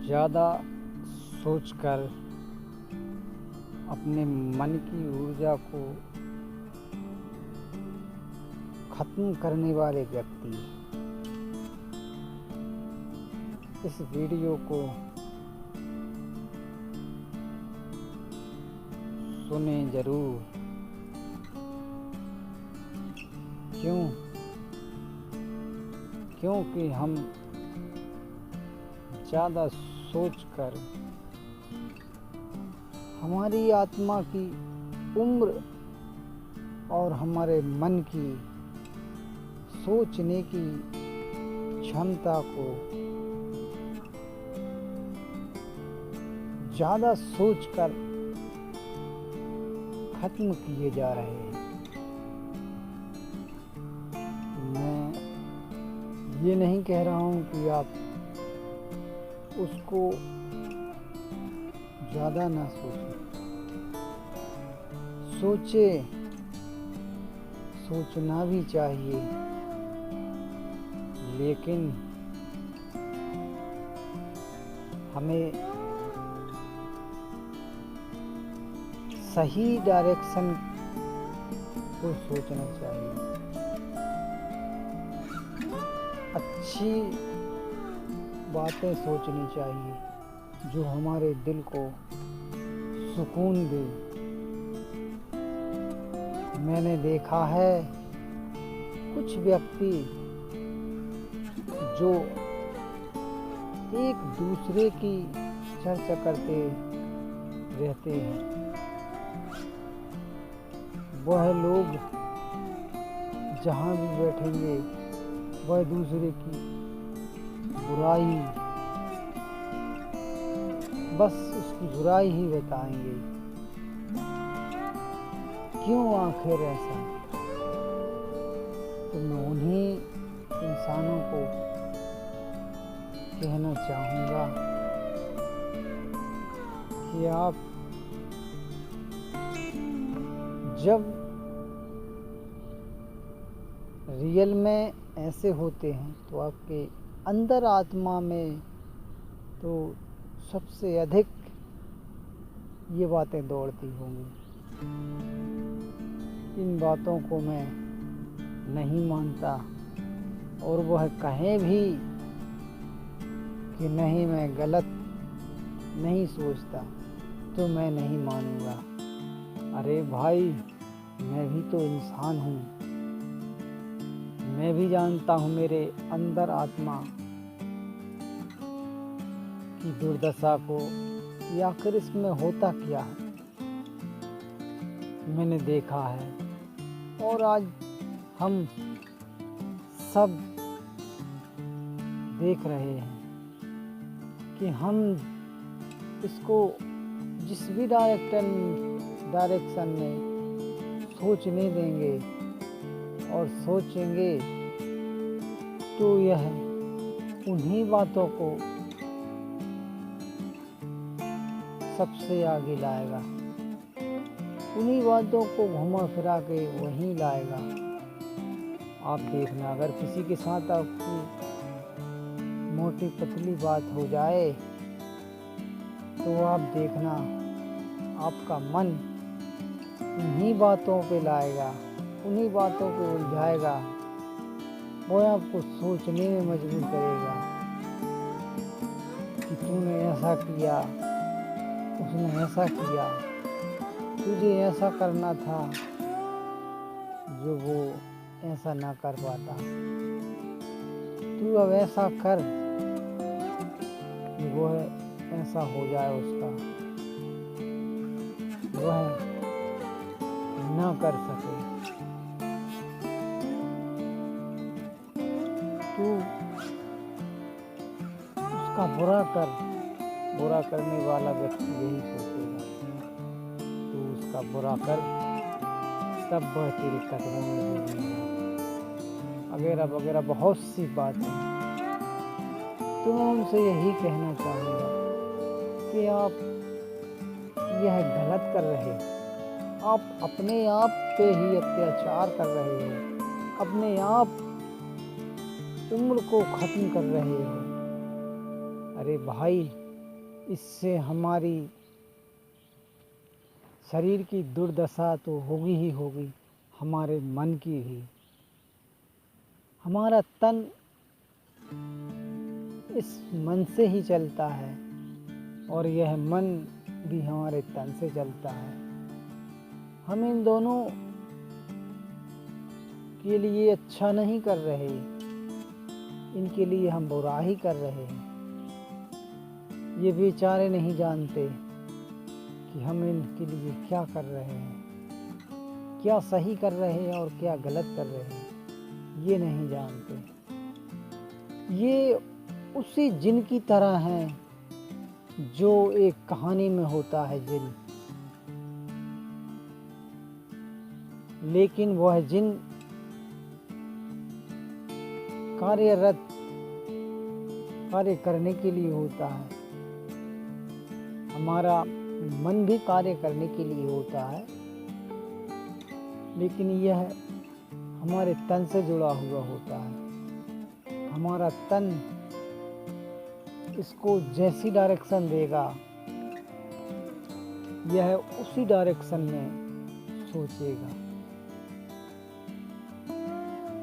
ज़्यादा सोचकर अपने मन की ऊर्जा को खत्म करने वाले व्यक्ति इस वीडियो को सुने जरूर। क्योंकि हम ज़्यादा सोचकर हमारी आत्मा की उम्र और हमारे मन की सोचने की क्षमता को ज़्यादा सोचकर खत्म किए जा रहे हैं। मैं ये नहीं कह रहा हूँ कि आप उसको ज़्यादा ना सोचें, सोचना भी चाहिए, लेकिन हमें सही डायरेक्शन को सोचना चाहिए। अच्छी बातें सोचनी चाहिए जो हमारे दिल को सुकून दे। मैंने देखा है कुछ व्यक्ति जो एक दूसरे की चर्चा करते रहते हैं, वह लोग जहाँ भी बैठेंगे वह दूसरे की बुराई, बस उसकी बुराई ही बताएंगे। क्यों आखिर ऐसा? तो मैं उन्हीं इंसानों को कहना चाहूँगा कि आप जब रियल में ऐसे होते हैं तो आपके अंदर आत्मा में तो सबसे अधिक ये बातें दौड़ती होंगी। इन बातों को मैं नहीं मानता, और वह कहें भी कि नहीं मैं गलत नहीं सोचता, तो मैं नहीं मानूंगा। अरे भाई, मैं भी तो इंसान हूँ, मैं भी जानता हूँ मेरे अंदर आत्मा की दुर्दशा को, या आखिर इसमें होता क्या है। मैंने देखा है, और आज हम सब देख रहे हैं कि हम इसको जिस भी डायरेक्शन में सोचने देंगे और सोचेंगे तो यह उन्हीं बातों को सबसे आगे लाएगा, उन्हीं बातों को घुमा फिरा के वहीं लाएगा। आप देखना, अगर किसी के साथ आपकी मोटी पतली बात हो जाए तो आप देखना आपका मन उन्हीं बातों पे लाएगा, उन्हीं बातों को उलझाएगा, वो आपको सोचने में मजबूर करेगा कि तूने ऐसा किया, उसने ऐसा किया, तुझे ऐसा करना था जो वो ऐसा ना कर पाता। तू अब ऐसा कर कि वो ऐसा हो जाए, उसका वह ना कर सके। तू उसका बुरा करने वाला व्यक्ति यही सोचेगा, तू उसका बुरा कर, तब वह तेरे कदमों में गिरेगा, वगैरह वगैरह बहुत सी बातें। तो मैं उनसे यही कहना चाहूँगा कि आप यह गलत कर रहे हो, आप अपने आप पे ही अत्याचार कर रहे हो, अपने आप उम्र को ख़त्म कर रहे हो। अरे भाई, इससे हमारी शरीर की दुर्दशा तो होगी ही होगी, हमारे मन की भी। हमारा तन इस मन से ही चलता है और यह मन भी हमारे तन से चलता है। हम इन दोनों के लिए अच्छा नहीं कर रहे, इनके लिए हम बुरा ही कर रहे हैं। ये बेचारे नहीं जानते कि हम इनके लिए क्या कर रहे हैं, क्या सही कर रहे हैं और क्या गलत कर रहे हैं, ये नहीं जानते। ये उसी जिन की तरह हैं जो एक कहानी में होता है जिन, लेकिन वह जिन कार्य करने के लिए होता है। हमारा मन भी कार्य करने के लिए होता है, लेकिन यह हमारे तन से जुड़ा हुआ होता है। हमारा तन इसको जैसी डायरेक्शन देगा, यह उसी डायरेक्शन में सोचेगा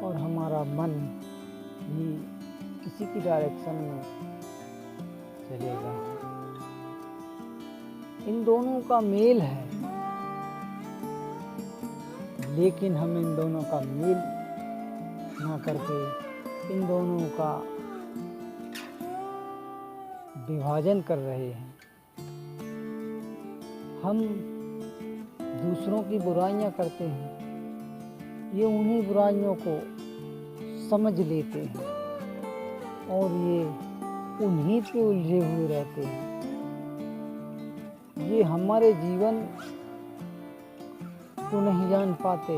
और हमारा मन भी इसी की डायरेक्शन में चलेगा। इन दोनों का मेल है, लेकिन हम इन दोनों का मेल ना करके इन दोनों का विभाजन कर रहे हैं। हम दूसरों की बुराइयां करते हैं, ये उन्हीं बुराइयों को समझ लेते हैं और ये उन्हीं पे उलझे हुए रहते हैं। ये हमारे जीवन को नहीं जान पाते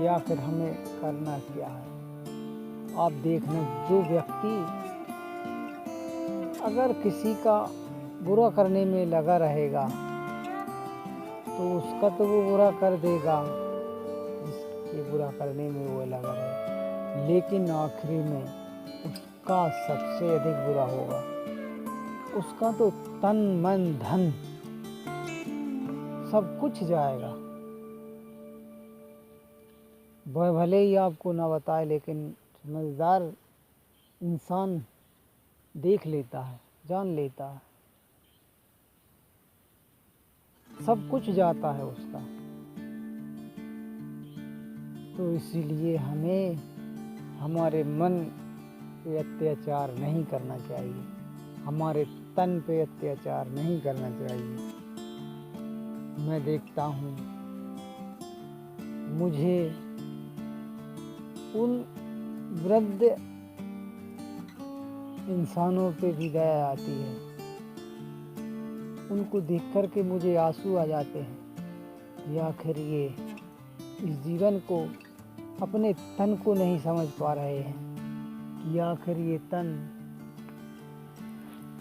या फिर हमें करना क्या है। आप देखना, जो व्यक्ति अगर किसी का बुरा करने में लगा रहेगा तो उसका तो वो बुरा कर देगा जिसके बुरा करने में वो लगा रहे, लेकिन आखिरी में उसका सबसे अधिक बुरा होगा। उसका तो तन मन धन सब कुछ जाएगा। वह भले ही आपको ना बताए, लेकिन समझदार इंसान देख लेता है, जान लेता है, सब कुछ जाता है उसका। तो इसीलिए हमें हमारे मन पे अत्याचार नहीं करना चाहिए, हमारे तन पे अत्याचार नहीं करना चाहिए। मैं देखता हूँ, मुझे उन वृद्ध इंसानों पे भी दया आती है। उनको देख कर के मुझे आंसू आ जाते हैं कि आखिर ये इस जीवन को, अपने तन को नहीं समझ पा रहे हैं कि आखिर ये तन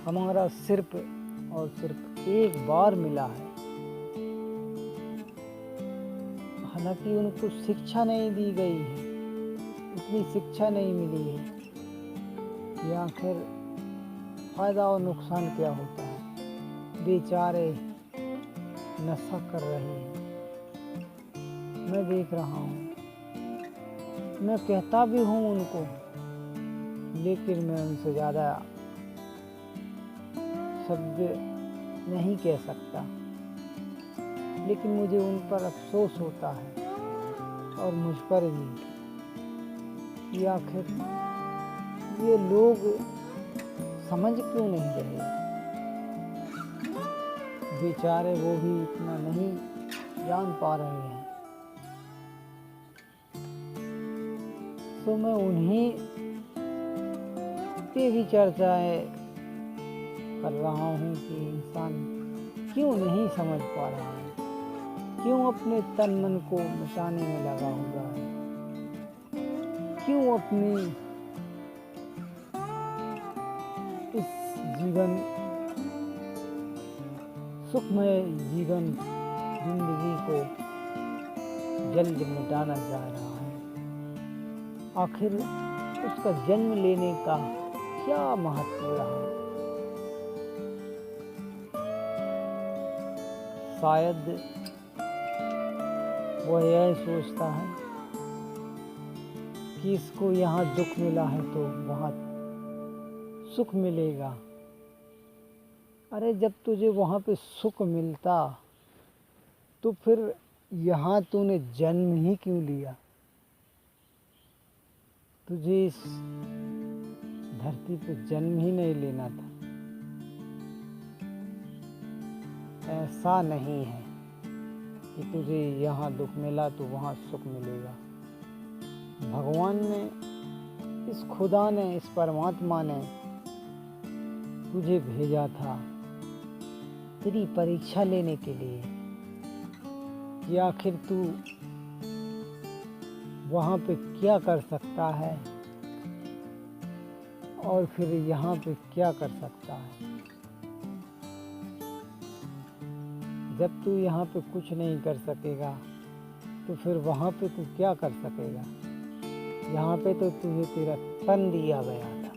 हमारा सिर्फ और सिर्फ एक बार मिला है। हालांकि उनको शिक्षा नहीं दी गई है, इतनी शिक्षा नहीं मिली है कि आखिर फायदा और नुकसान क्या होता है। बेचारे नशा कर रहे हैं, मैं देख रहा हूँ, मैं कहता भी हूँ उनको, लेकिन मैं उनसे ज़्यादा शब्द नहीं कह सकता। लेकिन मुझे उन पर अफसोस होता है और मुझ पर भी कि आखिर ये लोग समझ क्यों नहीं रहे। बेचारे वो भी इतना नहीं जान पा रहे हैं। तो मैं उन्हीं पे भी चर्चाएं कर रहा हूँ कि इंसान क्यों नहीं समझ पा रहा है, क्यों अपने तन मन को मिटाने में लगा हुआ है, क्यों अपनी इस जीवन सुखमय जीवन जिंदगी को जल्द मिटाना चाह रहा है। आखिर उसका जन्म लेने का क्या महत्व रहा, शायद वह यह सोचता है कि इसको यहाँ दुख मिला है तो वहाँ सुख मिलेगा। अरे जब तुझे वहाँ पे सुख मिलता तो फिर यहाँ तूने जन्म ही क्यों लिया? तुझे इस धरती पे जन्म ही नहीं लेना था। ऐसा नहीं है कि तुझे यहाँ दुख मिला तो वहाँ सुख मिलेगा। भगवान ने, इस खुदा ने, इस परमात्मा ने तुझे भेजा था तेरी परीक्षा लेने के लिए कि आखिर तू वहाँ पे क्या कर सकता है और फिर यहाँ पे क्या कर सकता है। जब तू यहाँ पे कुछ नहीं कर सकेगा तो फिर वहाँ पे तू क्या कर सकेगा? यहाँ पे तो तुझे तेरा तन दिया गया था,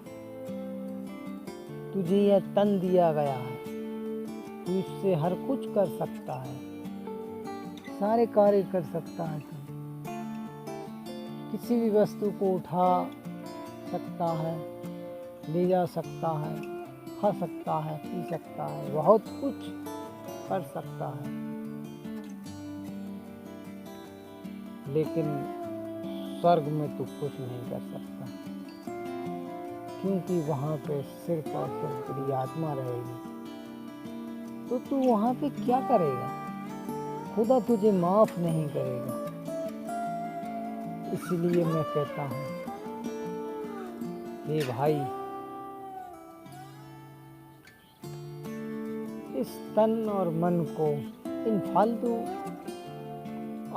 तुझे यह तन दिया गया है, तू इससे हर कुछ कर सकता है, सारे कार्य कर सकता है। तू किसी भी वस्तु को उठा सकता है, ले जा सकता है, खा सकता है, पी सकता है, बहुत कुछ कर सकता है। लेकिन स्वर्ग में तू कुछ नहीं कर सकता, क्योंकि वहाँ पे सिर्फ और सिर्फ तेरी आत्मा रहेगी। तो तू वहाँ पे क्या करेगा? खुदा तुझे माफ नहीं करेगा। इसलिए मैं कहता हूँ हे भाई, इस तन और मन को इन फालतू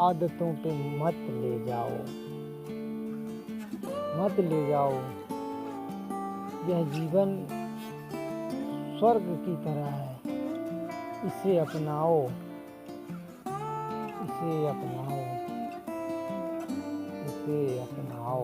आदतों पे मत ले जाओ, मत ले जाओ। यह जीवन स्वर्ग की तरह है, इसे अपनाओ, इसे अपनाओ, इसे अपनाओ।